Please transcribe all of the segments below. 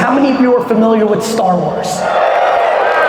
how many of you are familiar with Star Wars?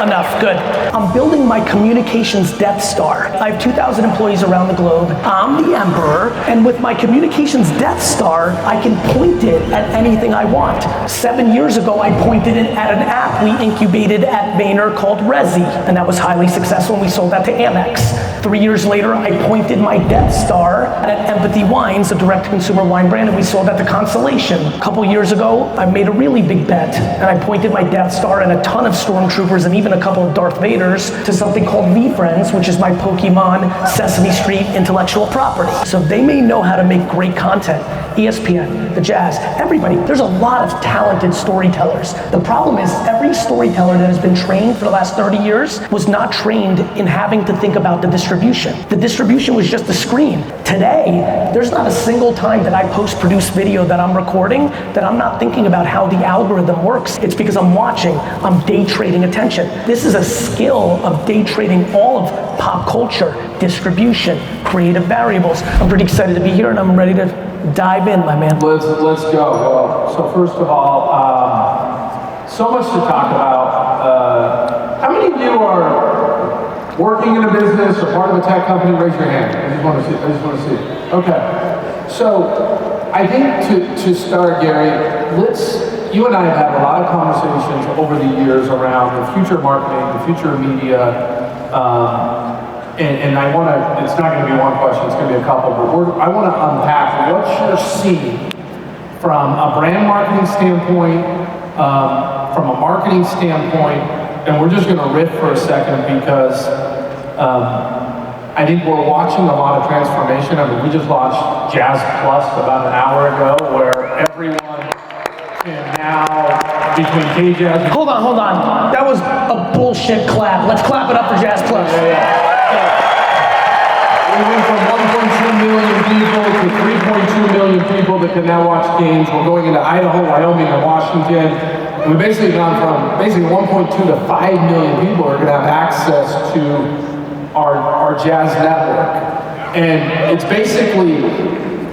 Enough, good. I'm building my communications Death Star. I have 2,000 employees around the globe. I'm the emperor, and with my communications Death Star, I can point it at anything I want. 7 years ago, I pointed it at an app we incubated at Vayner called Resy, and that was highly successful, and we sold that to Amex. 3 years later, I pointed my Death Star at Empathy Wines, a direct-to-consumer wine brand, and we sold that to Constellation. A couple years ago, I made a really big bet, and I pointed my Death Star and a ton of stormtroopers and even a couple of Darth Vaders to something called VeeFriends, which is my Pokemon Sesame Street intellectual property. So they may know how to make great content. ESPN, the Jazz, everybody. There's a lot of talented storytellers. The problem is every storyteller that has been trained for the last 30 years was not trained in having to think about the distribution. The distribution was just the screen. Today, there's not a single time that I post-produce video that I'm recording that I'm not thinking about how the algorithm works. It's because I'm watching, I'm day trading attention. This is a skill of day trading all of pop culture, distribution, creative variables. I'm pretty excited to be here and I'm ready to dive in, my man. Let's go. Well, so first of all, so much to talk about. How many of you are working in a business or part of a tech company? Raise your hand. I just want to see. Okay. So I think to start, Gary, you and I have had a lot of conversations over the years around the future of marketing, the future of media, and I want to, it's not going to be one question, it's going to be a couple, but I want to unpack what you're seeing from a brand marketing standpoint, from a marketing standpoint, and we're just going to riff for a second because I think we're watching a lot of transformation. I mean, we just launched Jazz Plus about an hour ago where everyone can now, between K-Jazz... Hold on. That was a bullshit clap. Let's clap it up for Jazz Plus. Yeah. We went from 1.2 million people to 3.2 million people that can now watch games. We're going into Idaho, Wyoming, and Washington. And we've basically gone from 1.2 to 5 million people who are going to have access to our Jazz network. And it's basically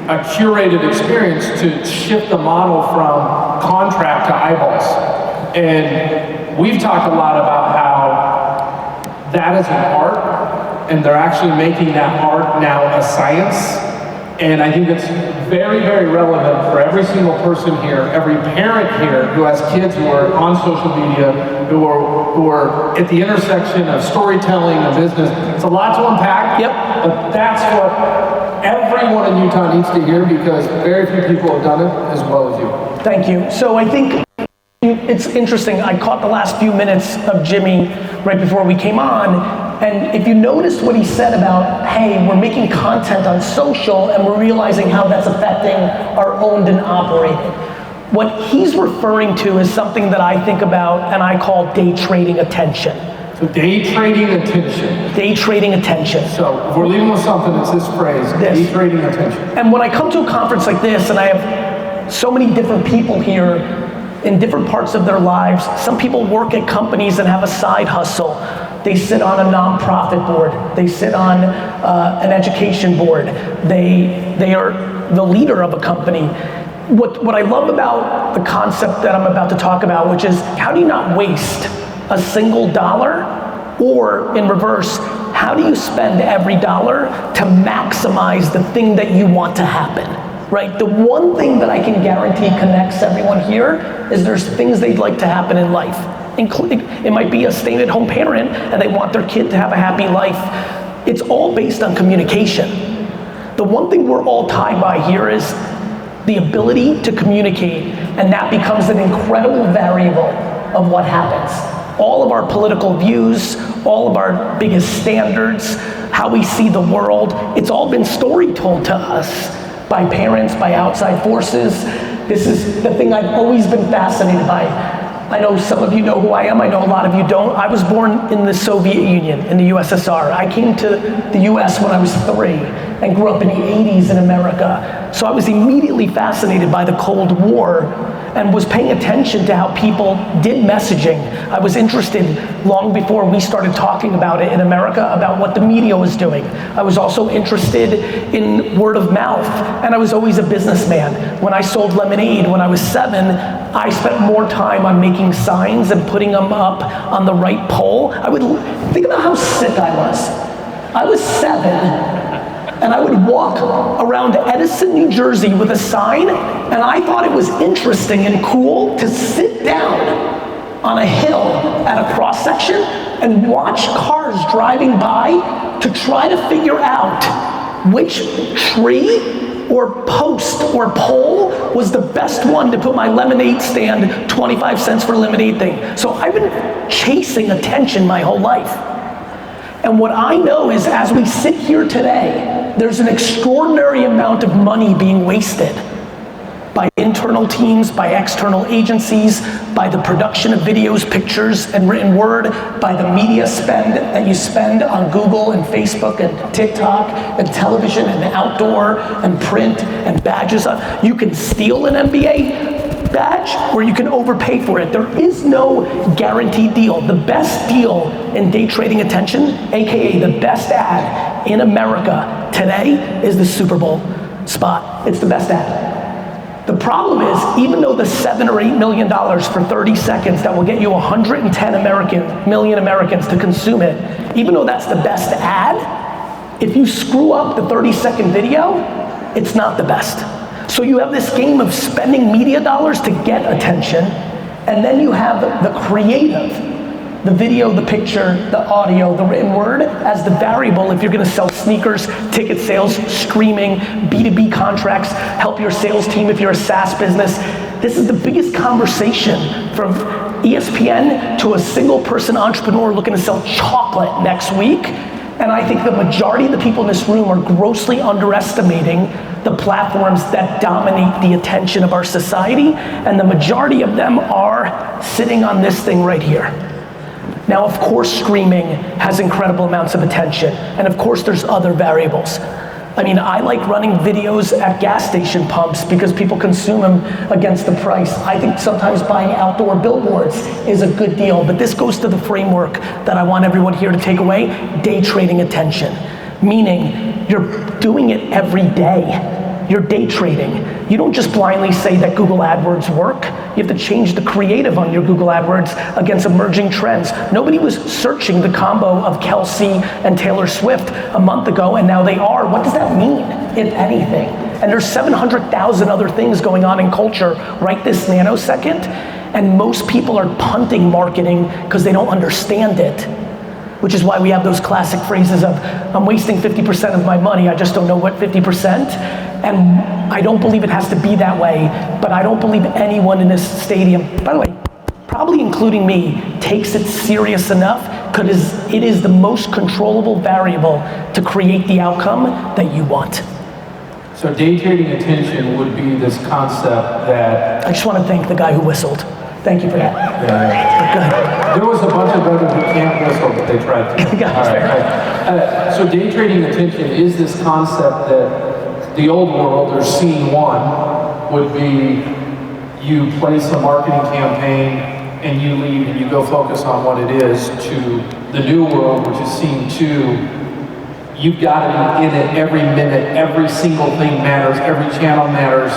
a curated experience to shift the model from contract to eyeballs. And we've talked a lot about how that is an art, and they're actually making that art now a science. And I think it's very, very relevant for every single person here, every parent here who has kids who are on social media, who are at the intersection of storytelling and business. It's a lot to unpack. Yep. But that's what everyone in Utah needs to hear because very few people have done it as well as you. Thank you. So I think it's interesting. I caught the last few minutes of Jimmy right before we came on. And if you noticed what he said about, hey, we're making content on social and we're realizing how that's affecting our owned and operated. What he's referring to is something that I think about and I call day trading attention. So day trading attention. Day trading attention. So if we're leaving with something, it's this phrase, day trading attention. And when I come to a conference like this and I have so many different people here in different parts of their lives, some people work at companies and have a side hustle. They sit on a nonprofit board. They sit on an education board. They are the leader of a company. What I love about the concept that I'm about to talk about, which is how do you not waste a single dollar? Or in reverse, how do you spend every dollar to maximize the thing that you want to happen? Right? The one thing that I can guarantee connects everyone here is there's things they'd like to happen in life. It might be a stay-at-home parent and they want their kid to have a happy life. It's all based on communication. The one thing we're all tied by here is the ability to communicate, and that becomes an incredible variable of what happens. All of our political views, all of our biggest standards, how we see the world, it's all been story told to us by parents, by outside forces. This is the thing I've always been fascinated by. I know some of you know who I am, I know a lot of you don't. I was born in the Soviet Union, in the USSR. I came to the US when I was 3. and grew up in the 80s in America. So I was immediately fascinated by the Cold War and was paying attention to how people did messaging. I was interested long before we started talking about it in America about what the media was doing. I was also interested in word of mouth, and I was always a businessman. When I sold lemonade when I was 7, I spent more time on making signs and putting them up on the right pole. Think about how sick I was. I was 7, and I would walk around Edison, New Jersey with a sign, and I thought it was interesting and cool to sit down on a hill at a cross section and watch cars driving by to try to figure out which tree or post or pole was the best one to put my lemonade stand, 25 cents for lemonade thing. So I've been chasing attention my whole life. And what I know is as we sit here today, there's an extraordinary amount of money being wasted by internal teams, by external agencies, by the production of videos, pictures, and written word, by the media spend that you spend on Google and Facebook and TikTok and television and outdoor and print and badges. You can steal an MBA badge or you can overpay for it. There is no guaranteed deal. The best deal in day trading attention, AKA the best ad in America today, is the Super Bowl spot. It's the best ad. The problem is, even though the $7 or $8 million for 30 seconds that will get you 110 million Americans to consume it, even though that's the best ad, if you screw up the 30-second video, it's not the best. So you have this game of spending media dollars to get attention, and then you have the creative, the video, the picture, the audio, the written word as the variable if you're gonna sell sneakers, ticket sales, streaming, B2B contracts, help your sales team if you're a SaaS business. This is the biggest conversation from ESPN to a single person entrepreneur looking to sell chocolate next week. And I think the majority of the people in this room are grossly underestimating the platforms that dominate the attention of our society, and the majority of them are sitting on this thing right here. Now, of course, streaming has incredible amounts of attention, and of course there's other variables. I mean, I like running videos at gas station pumps because people consume them against the price. I think sometimes buying outdoor billboards is a good deal, but this goes to the framework that I want everyone here to take away: day trading attention. Meaning, you're doing it every day. You're day trading. You don't just blindly say that Google AdWords work. You have to change the creative on your Google AdWords against emerging trends. Nobody was searching the combo of Kelsey and Taylor Swift a month ago, and now they are. What does that mean, if anything? And there's 700,000 other things going on in culture right this nanosecond, and most people are punting marketing because they don't understand it. Which is why we have those classic phrases of, I'm wasting 50% of my money, I just don't know what 50%. And I don't believe it has to be that way, but I don't believe anyone in this stadium, by the way, probably including me, takes it serious enough because it is the most controllable variable to create the outcome that you want. So day trading attention would be this concept that... I just want to thank the guy who whistled. Thank you for that. Yeah. There was a bunch of others who can't whistle, but they tried to. All right. So day trading attention is this concept that the old world, or scene one, would be you place a marketing campaign and you leave and you go focus on what it is, to the new world, which is scene two. You've got to be in it every minute, every single thing matters, every channel matters.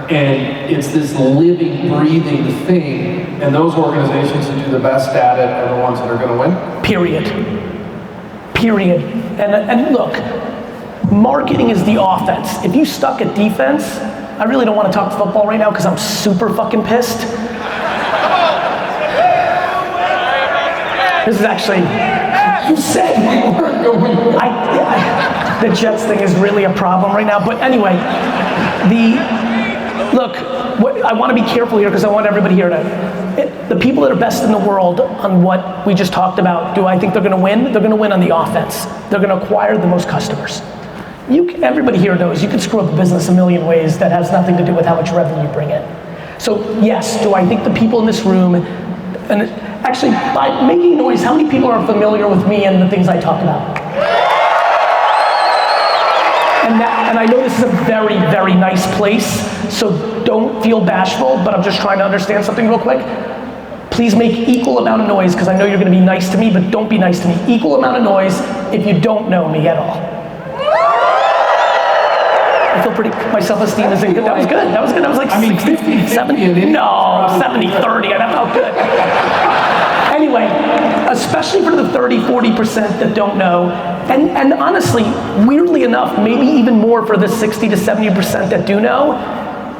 And it's this living, breathing thing, and those organizations that do the best at it are the ones that are going to win? Period. Period. And look, marketing is the offense. If you stuck at defense, I really don't want to talk football right now because I'm super fucking pissed. This is actually, you said we weren't going. The Jets thing is really a problem right now, but anyway, look, I want to be careful here because I want everybody here to, the people that are best in the world on what we just talked about, do I think they're going to win? They're going to win on the offense. They're going to acquire the most customers. Everybody here knows you can screw up a business a million ways that has nothing to do with how much revenue you bring in. So yes, do I think the people in this room, and actually by making noise, how many people are familiar with me and the things I talk about? And I know this is a very, very nice place, so don't feel bashful, but I'm just trying to understand something real quick. Please make equal amount of noise, because I know you're going to be nice to me, but don't be nice to me. Equal amount of noise if you don't know me at all. I feel pretty, my self-esteem is in good. That was good. That was good. That was like 60, 70. No, 70, 30. That felt good. Anyway, especially for the 30, 40% that don't know, and honestly, weirdly enough, maybe even more for the 60 to 70% that do know,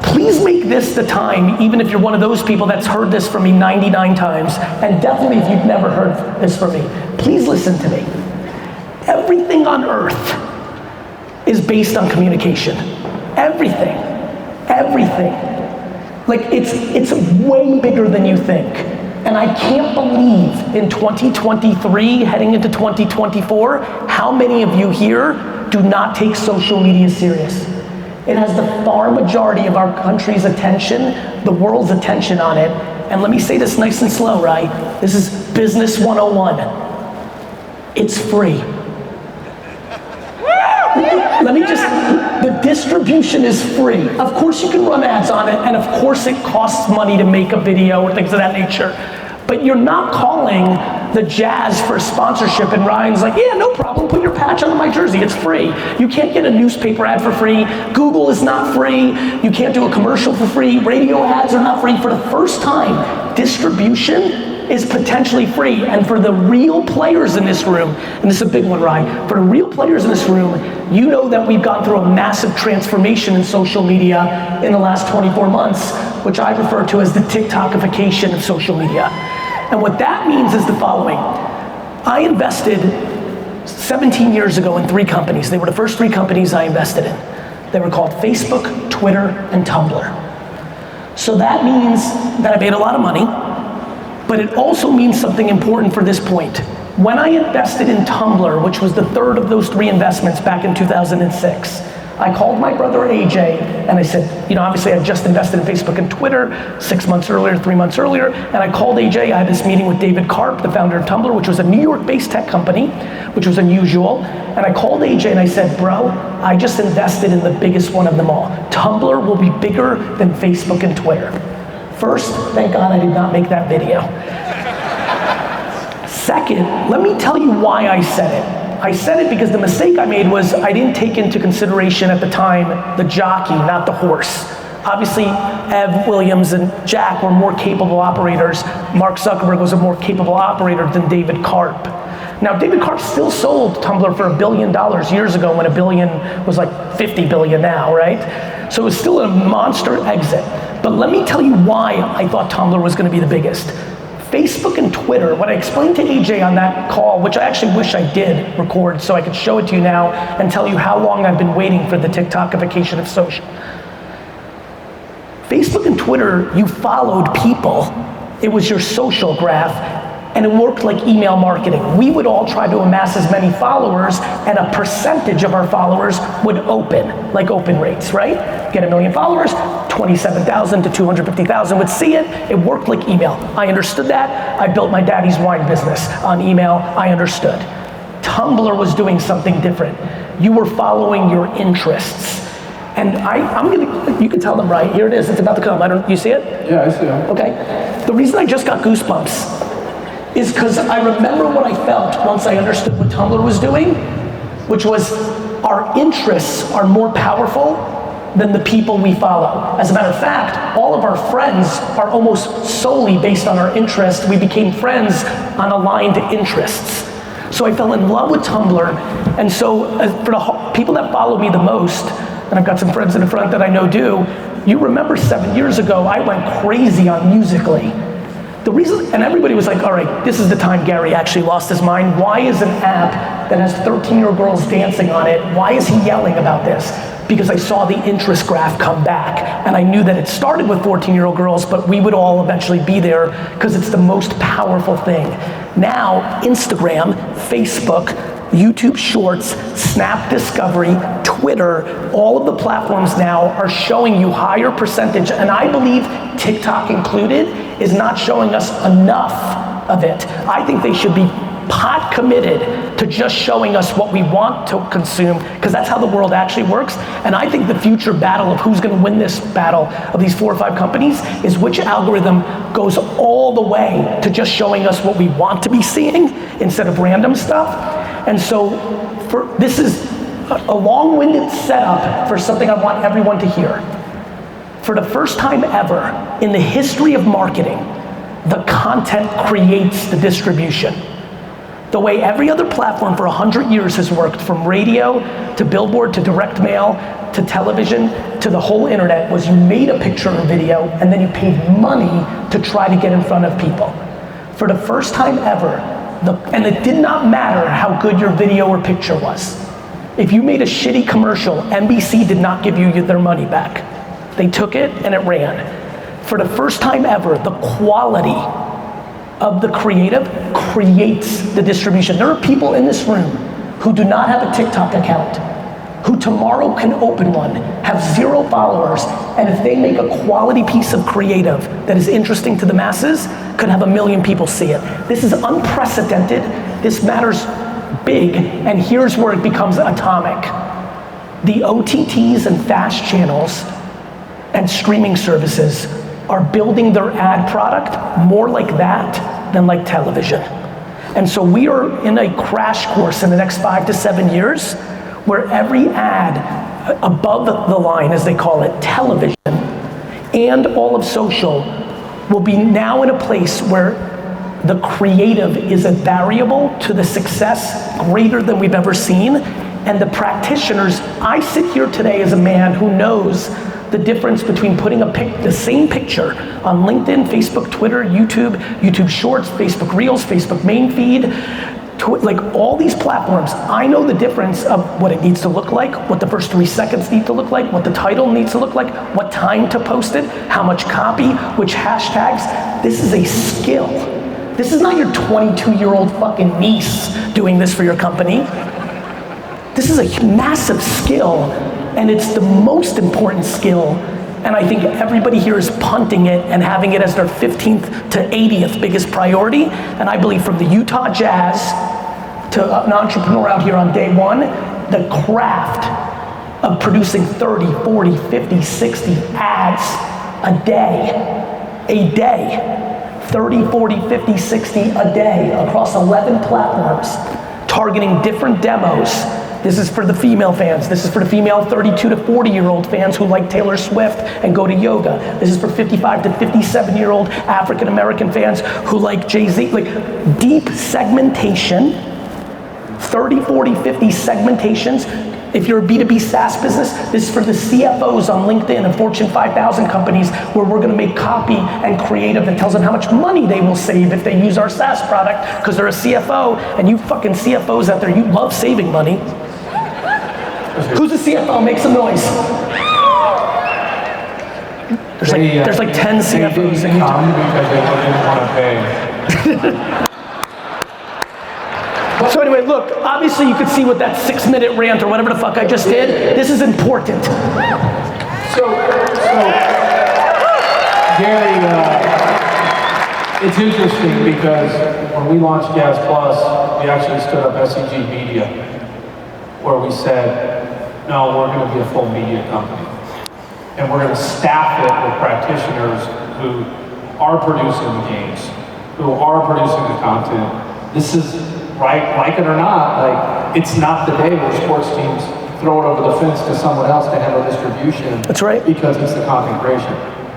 please make this the time, even if you're one of those people that's heard this from me 99 times, and definitely if you've never heard this from me, please listen to me. Everything on earth is based on communication. Everything. Everything. Like, it's way bigger than you think. And I can't believe in 2023, heading into 2024, how many of you here do not take social media serious. It has the far majority of our country's attention, the world's attention on it. And let me say this nice and slow, right? This is business 101. It's free. Let me just, the distribution is free. Of course you can run ads on it, and of course it costs money to make a video or things of that nature. But you're not calling the Jazz for sponsorship, and Ryan's like, yeah, no problem, put your patch on my jersey, it's free. You can't get a newspaper ad for free. Google is not free. You can't do a commercial for free. Radio ads are not free. For the first time, distribution is potentially free. And for the real players in this room, and this is a big one, Ryan, for the real players in this room, you know that we've gone through a massive transformation in social media in the last 24 months, which I refer to as the TikTokification of social media. And what that means is the following. I invested 17 years ago in 3 companies. They were the first 3 companies I invested in. They were called Facebook, Twitter, and Tumblr. So that means that I made a lot of money, but it also means something important for this point. When I invested in Tumblr, which was the third of those 3 investments back in 2006, I called my brother AJ and I said, you know, obviously I just invested in Facebook and Twitter 6 months earlier, 3 months earlier, and I called AJ. I had this meeting with David Karp, the founder of Tumblr, which was a New York-based tech company, which was unusual. And I called AJ and I said, bro, I just invested in the biggest one of them all. Tumblr will be bigger than Facebook and Twitter. First, thank God I did not make that video. Second, let me tell you why I said it. I said it because the mistake I made was I didn't take into consideration at the time the jockey, not the horse. Obviously, Ev Williams and Jack were more capable operators. Mark Zuckerberg was a more capable operator than David Karp. Now, David Karp still sold Tumblr for $1 billion years ago when $1 billion was like 50 billion now, right? So it was still a monster exit. But let me tell you why I thought Tumblr was going to be the biggest. Facebook and Twitter, what I explained to AJ on that call, which I actually wish I did record so I could show it to you now and tell you how long I've been waiting for the TikTokification of social. Facebook and Twitter, you followed people. It was your social graph, and it worked like email marketing. We would all try to amass as many followers, and a percentage of our followers would open, like open rates, right? Get 1 million followers, 27,000 to 250,000 would see it. It worked like email. I understood that. I built my daddy's wine business on email. I understood. Tumblr was doing something different. You were following your interests. And you can tell them, right? Here it is, it's about to come. You see it? Yeah, I see it. Okay. The reason I just got goosebumps is because I remember what I felt once I understood what Tumblr was doing, which was our interests are more powerful than the people we follow. As a matter of fact, all of our friends are almost solely based on our interest. We became friends on aligned interests. So I fell in love with Tumblr, and so for the people that follow me the most, and I've got some friends in the front that I know do, you remember 7 years ago, I went crazy on Musical.ly. The reason, and everybody was like, all right, this is the time Gary actually lost his mind. Why is an app that has 13-year-old girls dancing on it, why is he yelling about this? Because I saw the interest graph come back, and I knew that it started with 14-year-old girls, but we would all eventually be there because it's the most powerful thing. Now, Instagram, Facebook, YouTube Shorts, Snap Discovery, Twitter, all of the platforms now are showing you higher percentage, and I believe TikTok included is not showing us enough of it. I think they should be pot committed to just showing us what we want to consume, because that's how the world actually works. And I think the future battle of who's gonna win this battle of these 4 or 5 companies is which algorithm goes all the way to just showing us what we want to be seeing instead of random stuff. And so this is a long-winded setup for something I want everyone to hear. For the first time ever in the history of marketing, the content creates the distribution. The way every other platform for 100 years has worked, from radio to billboard to direct mail to television to the whole internet, was you made a picture or video and then you paid money to try to get in front of people. For the first time ever, and it did not matter how good your video or picture was. If you made a shitty commercial, NBC did not give you their money back. They took it and it ran. For the first time ever, the quality of the creative creates the distribution. There are people in this room who do not have a TikTok account, who tomorrow can open one, have 0 followers, and if they make a quality piece of creative that is interesting to the masses, could have 1 million people see it. This is unprecedented. This matters big, and here's where it becomes atomic. The OTTs and fast channels and streaming services are building their ad product more like that than like television. And so we are in a crash course in the next 5 to 7 years where every ad above the line, as they call it, television, and all of social will be now in a place where the creative is a variable to the success greater than we've ever seen. And the practitioners, I sit here today as a man who knows the difference between putting the same picture on LinkedIn, Facebook, Twitter, YouTube Shorts, Facebook Reels, Facebook main feed, like all these platforms. I know the difference of what it needs to look like, what the first 3 seconds need to look like, what the title needs to look like, what time to post it, how much copy, which hashtags. This is a skill. This is not your 22-year-old fucking niece doing this for your company. This is a massive skill, and it's the most important skill, and I think everybody here is punting it and having it as their 15th to 80th biggest priority. And I believe from the Utah Jazz to an entrepreneur out here on day one, the craft of producing 30, 40, 50, 60 ads a day, 30, 40, 50, 60 a day across 11 platforms, targeting different demos. This is for the female fans. This is for the female 32 to 40-year-old fans who like Taylor Swift and go to yoga. This is for 55 to 57-year-old African-American fans who like Jay-Z. Like deep segmentation, 30, 40, 50 segmentations. If you're a B2B SaaS business, this is for the CFOs on LinkedIn of Fortune 5000 companies, where we're gonna make copy and creative that tells them how much money they will save if they use our SaaS product, because they're a CFO, and you fucking CFOs out there, you love saving money. Who's a CFO? Make some noise. There's like 10 CFOs. Because they didn't want to pay. So anyway, look, obviously you could see with that 6-minute rant or whatever the fuck I just did, this is important. So Gary, it's interesting because when we launched Gas Plus, we actually stood up SEG Media, where we said, no, we're going to be a full media company. And we're going to staff it with practitioners who are producing the games, who are producing the content. This is, right, like it or not, like, it's not the day where sports teams throw it over the fence to someone else to handle distribution. That's right. Because it's the content creation.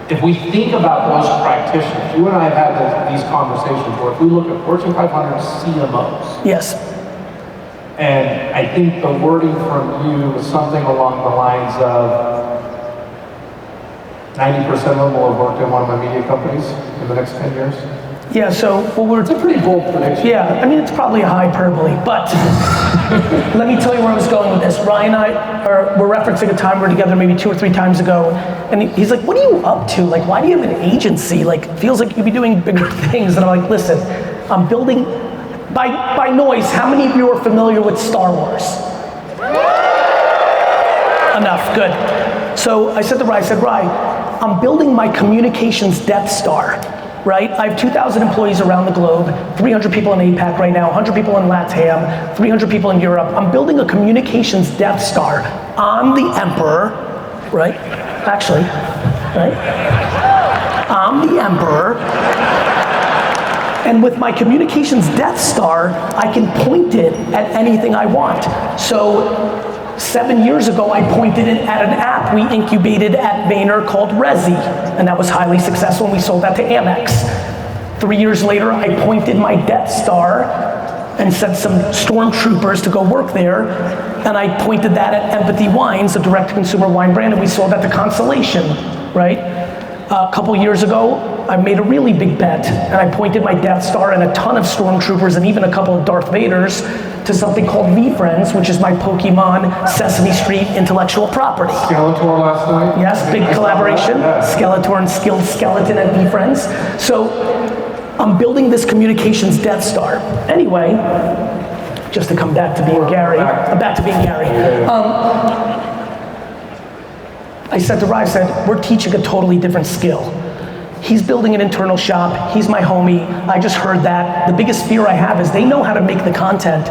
If we think about those practitioners, you and I have had these conversations where if we look at Fortune 500 CMOs. Yes. And I think the wording from you is something along the lines of 90% of them will have worked in one of my media companies in the next 10 years. Yeah, so it's a pretty bold prediction. Yeah, I mean, it's probably a hyperbole, but let me tell you where I was going with this. Ryan and I were referencing a time we were together maybe 2 or 3 times ago, and he's like, what are you up to? Like, why do you have an agency? Like, feels like you'd be doing bigger things. And I'm like, listen, I'm building, by noise, how many of you are familiar with Star Wars? Enough, good. So I said to Ryan, I'm building my communications Death Star. right? I have 2,000 employees around the globe, 300 people in APAC right now, 100 people in LATAM, 300 people in Europe. I'm building a communications Death Star. I'm the emperor, right? Actually, right? I'm the emperor. And with my communications Death Star, I can point it at anything I want. So 7 years ago, I pointed it at an app we incubated at Vayner called Resy, and that was highly successful, and we sold that to Amex. 3 years later, I pointed my Death Star and sent some stormtroopers to go work there, and I pointed that at Empathy Wines, a direct-to-consumer wine brand, and we sold that to Constellation, right? A couple years ago, I made a really big bet, and I pointed my Death Star and a ton of stormtroopers and even a couple of Darth Vaders to something called VeeFriends, which is my Pokemon Sesame Street intellectual property. Skeletor last night? Yes, big collaboration. Skeletor and Skilled Skeleton at VeeFriends. So I'm building this communications Death Star. Anyway, just to come back to being Gary. I'm back to being Gary. I said to Rye, I said, we're teaching a totally different skill. He's building an internal shop. He's my homie. I just heard that. The biggest fear I have is they know how to make the content,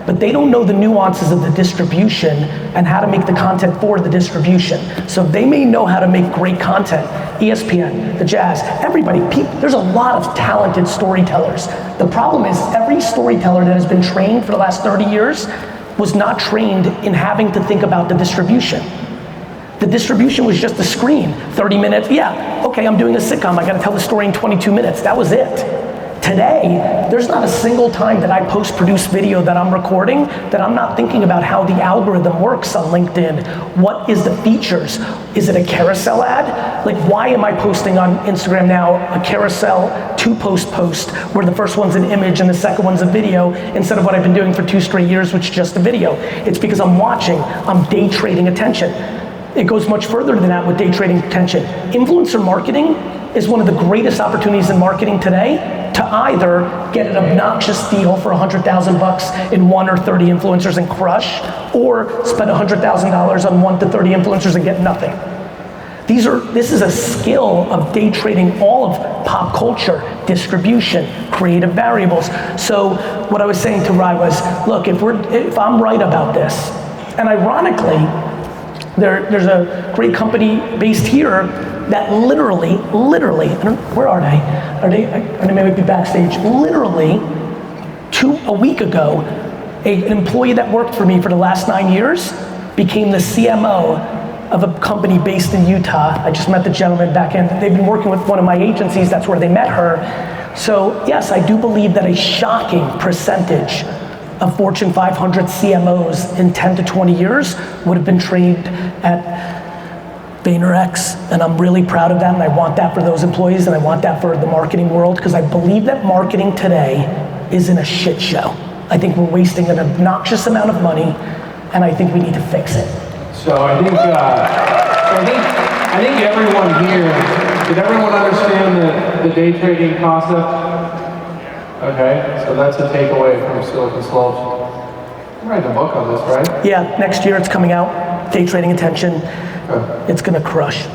but they don't know the nuances of the distribution and how to make the content for the distribution. So they may know how to make great content. ESPN, the Jazz, everybody, there's a lot of talented storytellers. The problem is every storyteller that has been trained for the last 30 years was not trained in having to think about the distribution. The distribution was just a screen, 30 minutes, yeah, okay, I'm doing a sitcom, I gotta tell the story in 22 minutes, that was it. Today, there's not a single time that I post-produce video that I'm recording that I'm not thinking about how the algorithm works on LinkedIn. What is the features? Is it a carousel ad? Like, why am I posting on Instagram now a carousel two-post post where the first one's an image and the second one's a video instead of what I've been doing for 2 straight years, which is just a video? It's because I'm watching, I'm day trading attention. It goes much further than that with day trading attention. Influencer marketing is one of the greatest opportunities in marketing today to either get an obnoxious deal for $100,000 in 1 or 30 influencers and crush, or spend $100,000 on 1 to 30 influencers and get nothing. This is a skill of day trading all of pop culture, distribution, creative variables. So what I was saying to Rai was, look, if I'm right about this, and ironically, there's a great company based here that literally, where are they? They may be backstage. Literally, a week ago, an employee that worked for me for the last 9 years became the CMO of a company based in Utah. I just met the gentleman back in. They've been working with one of my agencies, that's where they met her. So yes, I do believe that a shocking percentage of Fortune 500 CMOs in 10 to 20 years would have been trained at VaynerX, and I'm really proud of that, and I want that for those employees, and I want that for the marketing world, because I believe that marketing today is in a shit show. I think we're wasting an obnoxious amount of money, and I think we need to fix it. So I think everyone here, did everyone understand the day trading concept? Okay, so that's a takeaway from Silicon Slopes. You're writing a book on this, right? Yeah, next year it's coming out. Day trading attention. Okay. It's gonna crush.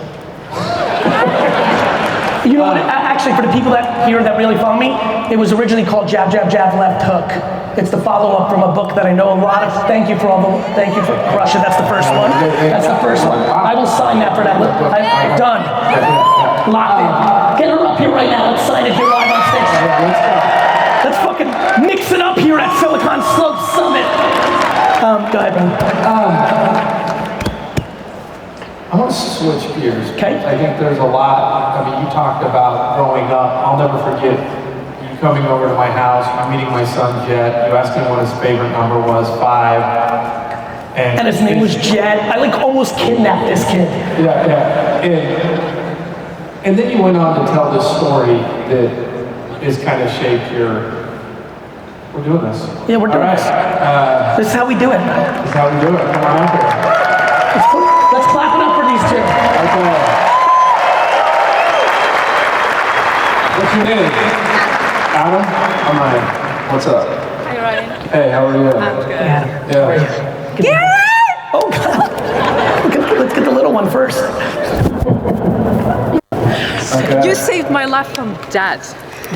You know what, actually for the people that here that really follow me, it was originally called Jab, Jab, Jab, Left Hook. It's the follow-up from a book that I know a lot of. Thank you for crushing. That's the first one. That's the first one. I will sign that for that. Done. Locked in. Get her up here right now. Let's sign it here live on stage. Let's go. Let's fucking mix it up here at Silicon Slopes Summit. Go ahead, man. I want to switch gears. Okay. I think there's a lot, I mean, you talked about growing up. I'll never forget you coming over to my house, you meeting my son Jet, you asked him what his favorite number was, 5. And his name was Jet. I like almost kidnapped this kid. Yeah. And then you went on to tell this story that is kind of shaped your, we're doing this. Yeah, we're doing this. This is how we do it. This is how we do it. Come on out here. Let's clap it up for these two. Okay. What's your name? Adam? I'm Ryan. What's up? Hi, Ryan. Hey, how are you? I'm good. Yeah. Yeah! Oh, God. Let's get the little one first. Okay. You saved my life from debt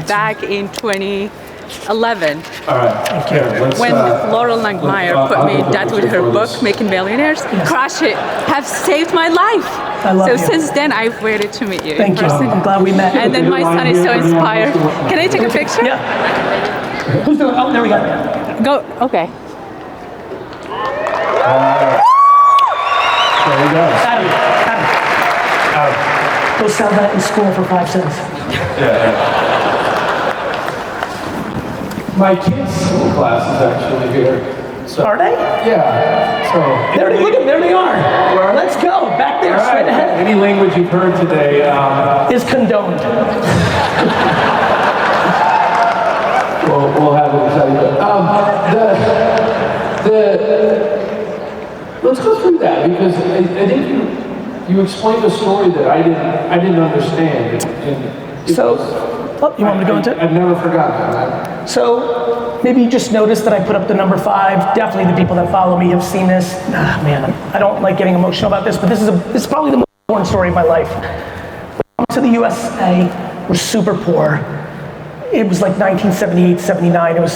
back in 2011. All right. Thank you. When Laurel Langmeyer put me in debt with her book, Making Millionaires, crush it, have saved my life. I love you. Since then, I've waited to meet you Thank in you. person. I'm glad we met. And then my son is so inspired. Can I take a picture? Yeah. Who's doing? Oh, there we go. Go. Okay. There you go. Adam. Go sell that in school for 5 cents. Yeah. My kids' school class is actually here. So, Are they? yeah. So There they are. Let's go. Back there, all straight right. ahead. Any language you've heard today, Is condoned. we'll have it inside you. Let's go through that because I think you explained a story that I didn't understand. You want me to go into it? I've never forgotten that. So maybe you just noticed that I put up the number 5. Definitely the people that follow me have seen this. Man, I don't like getting emotional about this, but this is probably the most important story of my life. When I came to the USA, we're super poor. It was like 1978, 79. It was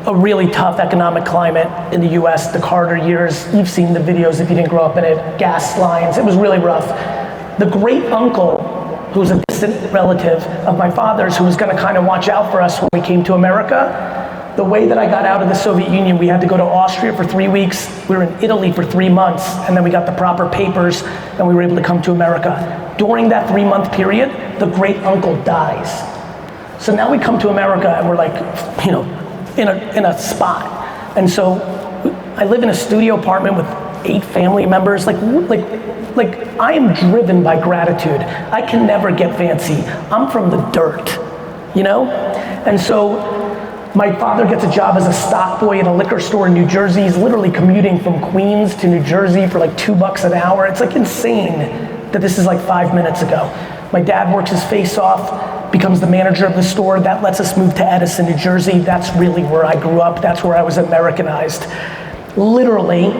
a really tough economic climate in the US, the Carter years. You've seen the videos if you didn't grow up in it, gas lines. It was really rough. The great uncle, who was a distant relative of my father's, who was going to kind of watch out for us when we came to America, the way that I got out of the Soviet Union, we had to go to Austria for 3 weeks. We were in Italy for 3 months, and then we got the proper papers, and we were able to come to America. During that 3-month period, the great uncle dies. So now we come to America, and we're like, in a spot. And so I live in a studio apartment with 8 family members. Like I am driven by gratitude. I can never get fancy. I'm from the dirt, And so my father gets a job as a stock boy in a liquor store in New Jersey. He's literally commuting from Queens to New Jersey for like $2 an hour. It's like insane that this is like 5 minutes ago. My dad works his face off, becomes the manager of the store. That lets us move to Edison, New Jersey. That's really where I grew up. That's where I was Americanized. Literally,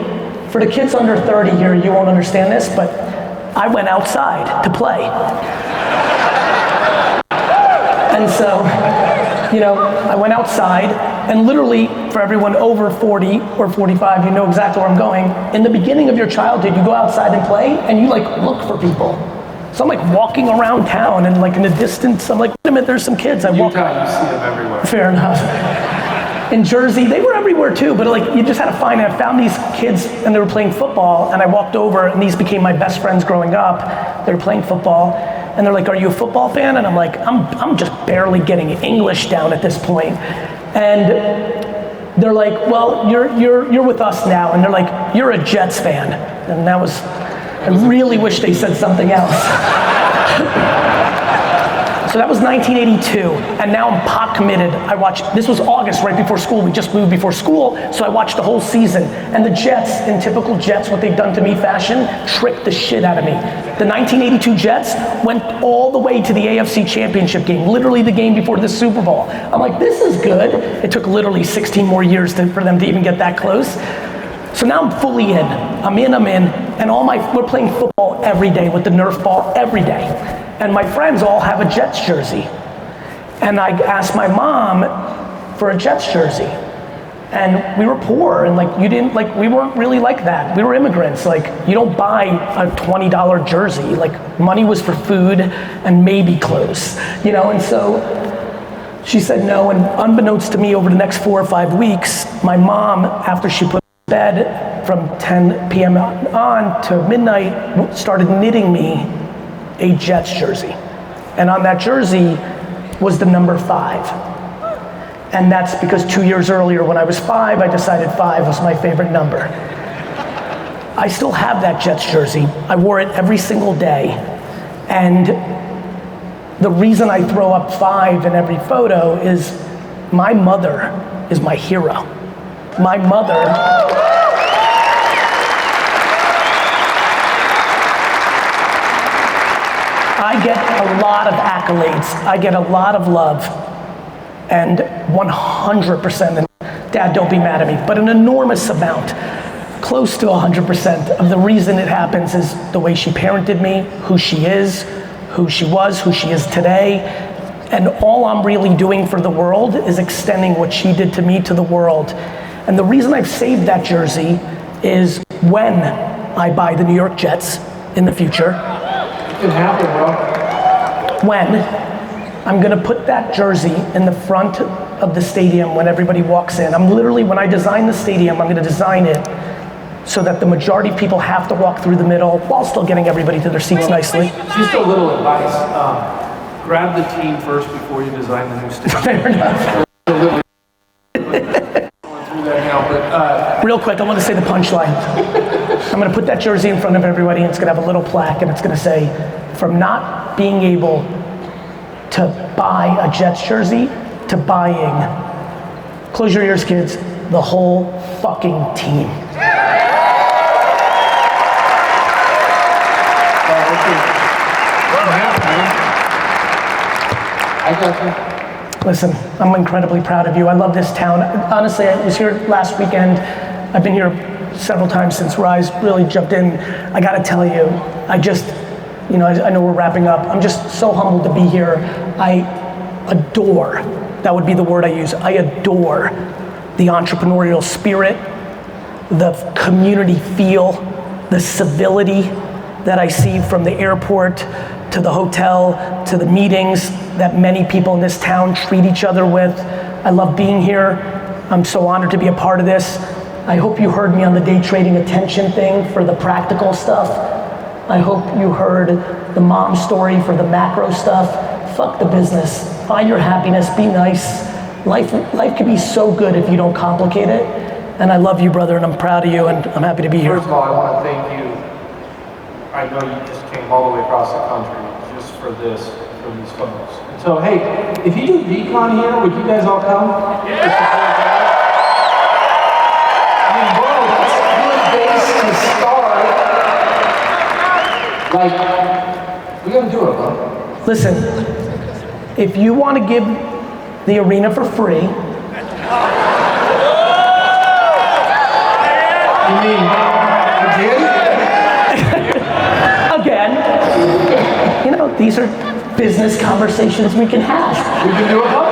for the kids under 30 here, you won't understand this, but I went outside to play. And so, I went outside, and literally, for everyone over 40 or 45, you know exactly where I'm going. In the beginning of your childhood, you go outside and play, and you look for people. So I'm like walking around town, and like in the distance, I'm like, wait a minute, there's some kids. Utah, you see them everywhere. Fair enough. In Jersey, they were everywhere too, but like you just had to find it. I found these kids and they were playing football, and I walked over, and these became my best friends growing up. They were playing football, and they're like, "Are you a football fan?" And I'm like, I'm just barely getting English down at this point. And they're like, "Well, you're with us now," and they're like, "You're a Jets fan," and that was. I really wish they said something else. So that was 1982, and now I'm pot committed. This was August, right before school. We just moved before school, so I watched the whole season. And the Jets, in typical Jets, what they've done to me fashion, tricked the shit out of me. The 1982 Jets went all the way to the AFC Championship game, literally the game before the Super Bowl. I'm like, this is good. It took literally 16 more years for them to even get that close. So now I'm fully in. I'm in, and we're playing football every day with the Nerf ball every day. And my friends all have a Jets jersey. And I asked my mom for a Jets jersey. And we were poor, and we weren't really like that. We were immigrants. You don't buy a $20 jersey. Money was for food and maybe clothes, and so she said no, and unbeknownst to me, over the next 4 or 5 weeks, my mom, after she put bed from 10 p.m. on to midnight, started knitting me a Jets jersey. And on that jersey was the number 5. And that's because 2 years earlier, when I was 5, I decided 5 was my favorite number. I still have that Jets jersey. I wore it every single day. And the reason I throw up 5 in every photo is my mother is my hero. My mother, I get a lot of accolades. I get a lot of love. And 100%, and Dad, don't be mad at me, but an enormous amount, close to 100% of the reason it happens is the way she parented me, who she is, who she was, who she is today. And all I'm really doing for the world is extending what she did to me to the world. And the reason I've saved that jersey is when I buy the New York Jets in the future. It can happen, bro. When I'm gonna put that jersey in the front of the stadium when everybody walks in. I'm literally, when I design the stadium, I'm gonna design it so that the majority of people have to walk through the middle while still getting everybody to their seats nicely. Just a little advice. Grab the team first before you design the new stadium. Fair enough. Real quick, I want to say the punchline. I'm going to put that jersey in front of everybody, and it's going to have a little plaque, and it's going to say, from not being able to buy a Jets jersey to buying, close your ears, kids, the whole fucking team. I got you. Listen, I'm incredibly proud of you. I love this town. Honestly, I was here last weekend. I've been here several times since Rise really jumped in. I gotta tell you, I know we're wrapping up. I'm just so humbled to be here. I adore, that would be the word I use, I adore the entrepreneurial spirit, the community feel, the civility that I see from the airport to the hotel, to the meetings that many people in this town treat each other with. I love being here. I'm so honored to be a part of this. I hope you heard me on the day trading attention thing for the practical stuff. I hope you heard the mom story for the macro stuff. Fuck the business. Find your happiness, be nice. Life can be so good if you don't complicate it. And I love you, brother, and I'm proud of you, and I'm happy to be here. First of all, I want to thank you. I know you just came all the way across the country just for this, for these folks. And so, hey, if you do VCon here, would you guys all come? Yeah. I mean, bro, that's a good base to start. Like, we gotta do it, bro. Listen, if you want to give the arena for free, You mean, again, these are business conversations we can have. we can do it.